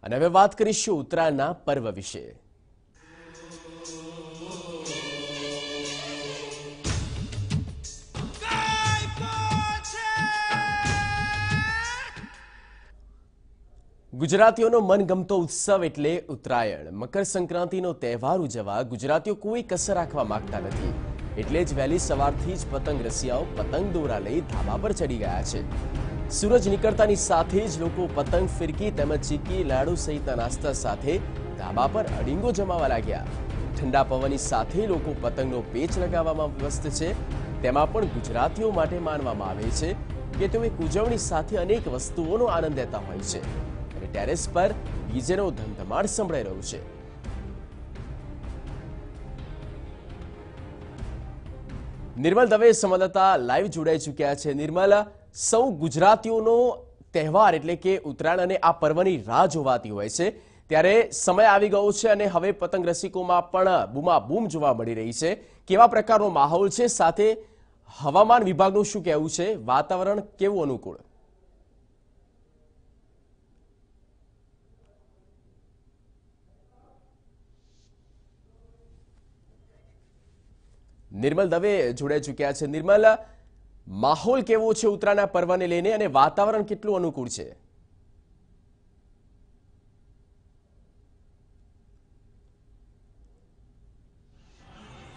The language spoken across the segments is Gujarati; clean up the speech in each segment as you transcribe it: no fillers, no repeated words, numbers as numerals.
અને હવે વાત કરીશું ઉત્તરાયણના પર્વ વિશે। ગુજરાતીઓનો મનગમતો ઉત્સવ એટલે ઉત્તરાયણ। મકર સંક્રાંતિનો તહેવાર ઉજવવા ગુજરાતીઓ કોઈ કસર રાખવા માંગતા નથી, એટલે જ વહેલી સવારથી જ પતંગ રસિયાઓ પતંગ દોરા લઈ ધાબા પર ચડી ગયા છે। સૂરજ નીકળતાની સાથે જ લોકો પતંગ, ફિરકી તેમજ ચીક્કી, લાડુ સહિતના નાસ્તા સાથે ધાબા પર અડીંગો જમાવા લાગ્યા। ઠંડા પવનની સાથે લોકો પતંગનો પેચ લગાવવામાં વ્યસ્ત છે। તેમાં પણ ગુજરાતીઓ માટે માનવામાં આવે છે કે તેઓ એક ઉજવણી સાથે અનેક વસ્તુઓનો આનંદ લેતા હોય છે અને ટેરેસ પર ડીજેનો ધમધમાટ સંભળાઈ રહ્યો છે। નિર્મલ દવે સંવાદદાતા લાઈવ જોડાઈ ચૂક્યા છે। નિર્મલ, સૌ ગુજરાતીઓનો તહેવાર એટલે કે ઉત્તરાયણ અને આ પર્વની રાહ જોવાતી હોય છે, ત્યારે સમય આવી ગયો છે અને હવે પતંગ રસિકોમાં પણ બૂમાબૂમ જોવા મળી રહી છે। કેવા પ્રકારનો માહોલ છે, સાથે હવામાન વિભાગનું શું કહેવું છે, વાતાવરણ કેવું અનુકૂળ? નિર્મલ દવે જોડાઈ ચૂક્યા છે। નિર્મલ, માહોલ કેવો છે ઉત્તરાયણના પર્વને લઈને અને વાતાવરણ કેટલું અનુકૂળ છે?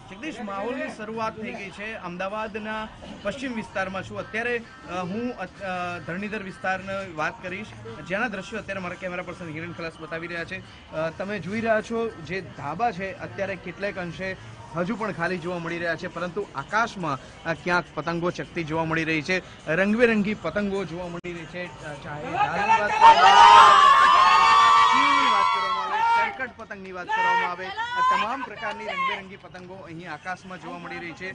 જગદીશ, માહોલની શરૂઆત થઈ ગઈ છે। અમદાવાદના પશ્ચિમ વિસ્તારમાં છું અત્યારે। હું ધરણીધર વિસ્તારની વાત કરીશ, જેના દ્રશ્યો અત્યારે મારા કેમેરા પર્સન હિરેન ખલાસ બતાવી રહ્યા છે। તમે જોઈ રહ્યા છો જે ધાબા છે અત્યારે કેટલાક અંશે હજુ પણ ખાલી જોવા મળી રહ્યા છે, પરંતુ આકાશમાં ક્યાંક પતંગો ચકતી જોવા મળી રહી છે। રંગબેરંગી પતંગો જોવા મળી રહી છે। ચાહે કરકટ પતંગની વાત કરવામાં આવે, તમામ પ્રકારની રંગબેરંગી પતંગો અહીં આકાશમાં જોવા મળી રહી છે।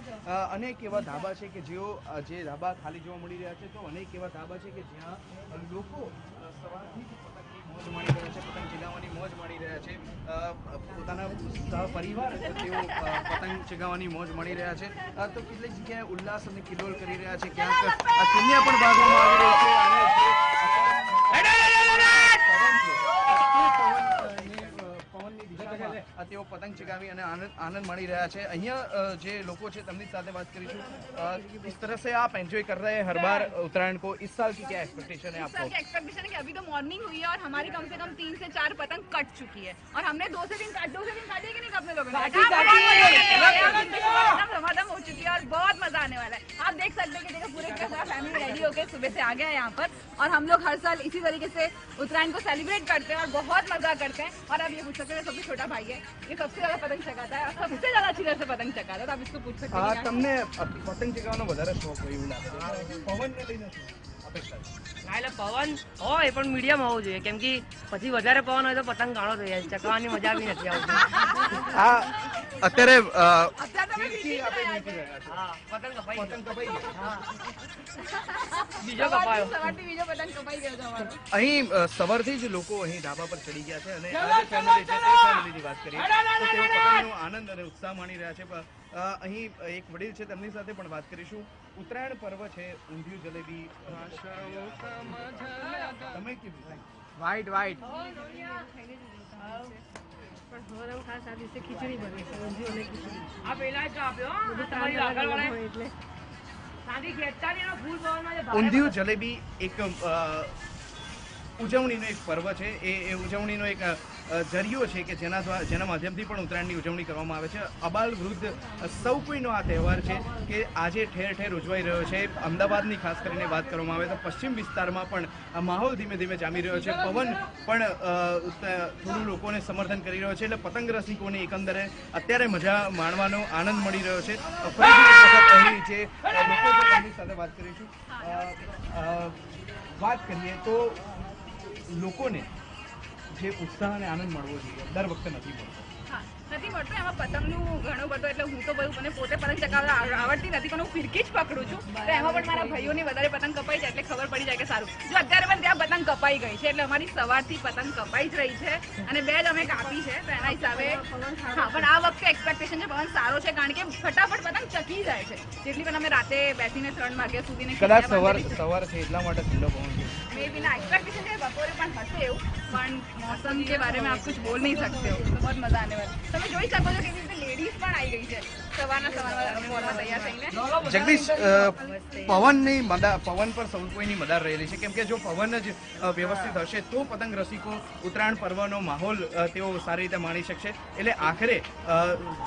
અનેક એવા ધાબા છે કે જે ધાબા ખાલી જોવા મળી રહ્યા છે, તો અનેક એવા ધાબા છે કે જ્યાં લોકો સવારથી મોજ માણી રહ્યા છે, પતંગ ચગાવવાની મોજ માણી રહ્યા છે। પોતાના પરિવાર તેઓ પતંગ ચગાવવાની મોજ માણી રહ્યા છે, તો કેટલીક જગ્યાએ ઉલ્લાસ અને કિલ્લોલ કરી રહ્યા છે, ક્યાંક કન્યા પણ બાંધવામાં આવી રહી છે અને તેઓ પતંગ ચગાવી અને आनंद माणी रहा है। अहिया जे लोगों से तमनी साथे बात करीशु, किस तरह से आप एंजॉय कर रहे हैं हर बार उत्तरायण को? इस साल की क्या एक्सपेक्टेशन है आपको? एक्सपेक्टेशन है कि अभी तो मॉर्निंग हुई है और हमारी कम से कम 3 से 4 पतंग कट चुकी है और हमने 2 से 3 काटी है कि नहीं अपने लोगों ने खत्म हो चुकी है और बहुत मजा आने वाला है। आप देख सकते हैं कि देखो पूरे फैमिली रेडी होकर सुबह से आ गया है यहाँ पर और हम लोग हर साल इसी तरीके से उत्तरायण को सेलिब्रेट करते हैं और बहुत मजा करते हैं। और आप ये पूछ सकते हैं सबसे छोटा भाई है, ये सबसे ज्यादा पतंग चगाता है और सबसे ज्यादा अच्छी तरह से पतंग चगाता है, तो आप इसको पूछ सकते हैं। તમને પતંગ ચગાવવાનો વધારે શોખ હોય એવું લાગે છે? પવનને લઈને શું અપેક્ષા છે? એટલે પવન હોય પણ મીડિયમ હોવું જોઈએ, કેમ કે પછી વધારે પવન હોય તો પતંગ કાણો થઈ જાય, ચકાવવાની મજા બી નથી આવતી। અત્યારે પતંગ કપાઈ પતંગ કપાઈ ગયો, બીજો કપાયો। બીજો પતંગ કપાઈ ગયો તમારો। અહીં સવારથી જ લોકો અહીં ધાબા પર ચડી ગયા છે અને આ જે ફેમિલી છે તે ફેમિલીની વાત કરીએ તો તેઓ પતંગનો આનંદ અને ઉત્સાહ માણી રહ્યા છે। અહીં એક વડીલ છે, તેમની સાથે પણ વાત કરીશું। ઉત્તરાયણ પર્વ છે, ઊંધિયું જલેબી તમે કીધું વાઈટ વાઈટ खिचड़ी बनी આ પેલા જ આપ્યો તમારી આગળ વાળા એટલે સાદી ખેંચતા ને ફૂલ પવનમાં ઊંધિયું જલેબી એક ઉજવણીનો એક પર્વ છે। એ ઉજવણીનો એક જરિયો છે કે જેના માધ્યમથી પણ ઉત્તરાયણની ઉજવણી કરવામાં આવે છે। અબાલ વૃદ્ધ સૌ કોઈનો આ તહેવાર છે કે આજે ઠેર ઠેર ઉજવાઈ રહ્યો છે। અમદાવાદની ખાસ કરીને વાત કરવામાં આવે તો પશ્ચિમ વિસ્તારમાં પણ આ માહોલ ધીમે ધીમે જામી રહ્યો છે। પવન પણ થોડું લોકોને સમર્થન કરી રહ્યો છે, એટલે પતંગ રસિકોને એકંદરે અત્યારે મજા માણવાનો આનંદ મળી રહ્યો છે। ફરીથી એક વખત અહીં જે લોકો છે તેમની સાથે વાત કરીશું। વાત કરીએ તો લોકોને જે ઉત્સાહ અને આનંદ મળવો જોઈએ દર વખતે નથી મળતો। નથી મળતો, એમાં પતંગનું ઘણું બધું, એટલે હું તો બધું મને પોતે પતંગ ચગાવતા આવડતી નથી, પણ હું ફિરકી જ પકડું છું, તો એમાં પણ મારા ભાઈઓની વધારે પતંગ કપાઈ જાય એટલે ખબર પડી જાય કે સારું જો અત્યારે પણ ત્યાં પતંગ કપાઈ ગઈ છે, એટલે અમારી સવારથી પતંગ કપાઈ જ રહી છે અને 2 જ અમે કાપી છે, તો એના હિસાબે હા, પણ આ વખતે એક્સપેક્ટેશન છે પવન સારો છે, કારણ કે ફટાફટ પતંગ ચકી જાય છે, જેટલી પણ અમે રાતે બેસીને 3 વાગ્યા સુધી કદાચ સવાર છે એટલા માટે ઠંડો પવન છે। मे बी ना एक्सपेक्टेशन है बपोरे पण हसे એવું પણ मौसम के बारे में आप कुछ बोल नहीं सकते हो तो बहुत मजा आने वाला તમે જોઈ શકો છો કે રીતે લેડીઝ પણ આવી ગઈ છે સવારના ફોરમાં તૈયાર થઈને જગદીશ પવન પર સૌ કોઈની મદાર રહેલી છે કેમ કે જો પવન જ વ્યવસ્થિત હશે તો પતંગ રસિકો ઉત્તરાયણ પર્વનો માહોલ તેઓ સારી રીતે માણી શકશે એટલે આખરે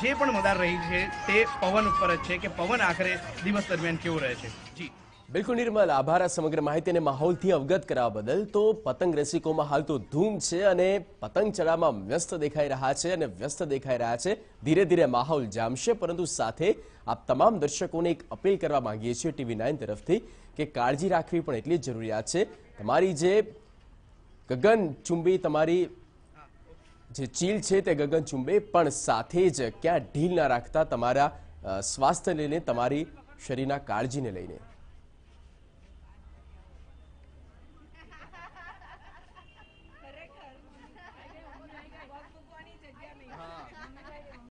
જે પણ મદાર રહી છે તે પવન ઉપર જ છે કે પવન આખરે દિવસ દરમિયાન કેવો રહે છે જી બિલકુલ નિર્મલ, આભાર આ સમગ્ર માહિતી અને માહોલથી અવગત કરાવવા બદલ. તો પતંગ રસિકોમાં હાલ તો ધૂમ છે અને પતંગ ચડાવવામાં વ્યસ્ત દેખાઈ રહ્યા છે ધીરે ધીરે માહોલ જામશે, પરંતુ સાથે આપ તમામ દર્શકોને એક અપીલ કરવા માંગીએ છીએ TV9 તરફથી કે કાળજી રાખવી પણ એટલી જ જરૂરિયાત છે. તમારી જે ગગનચુંબી તમારી જે ચીલ છે તે ગગનચુંબે, પણ સાથે જ ક્યાં ઢીલ ના રાખતા તમારા સ્વાસ્થ્ય લઈને, તમારી શરીરના કાળજીને લઈને.